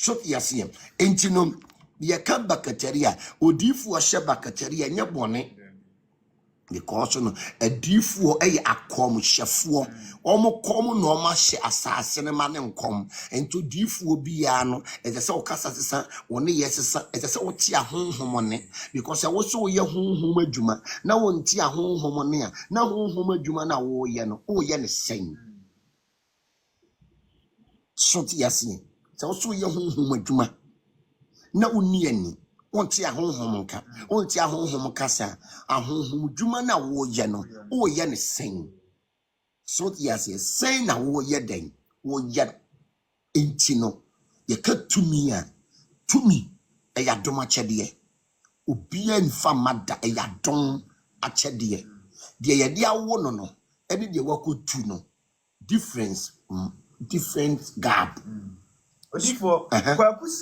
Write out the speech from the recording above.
shot yasiem entino ye ka bakateria odifu ohye bakateria nye bone because no adifu eye akom hyefo omo kom no ma hye asase ne ma ne nkom ento difu bia no ezese okasa sesa woni yesesa ezese wote ahonhom ne because wo so ye honhom adwuma na wonti ahonhom ne a na honhom adwuma na wo ye no wo ye ne sen so ti yasiem so wo so ye honhom adwuma na uni ani wonti ahonhom nka wonti ahonhom kasa ahonhom dwuma na wo ye no wo ye ne sen so yasiem sen na wo ye den wo ye enti no ye ka tumi ya dom akyede obia nfa mada ya dom akyede de ye de awo no ene de wakotu no different gap Odifo kwakusi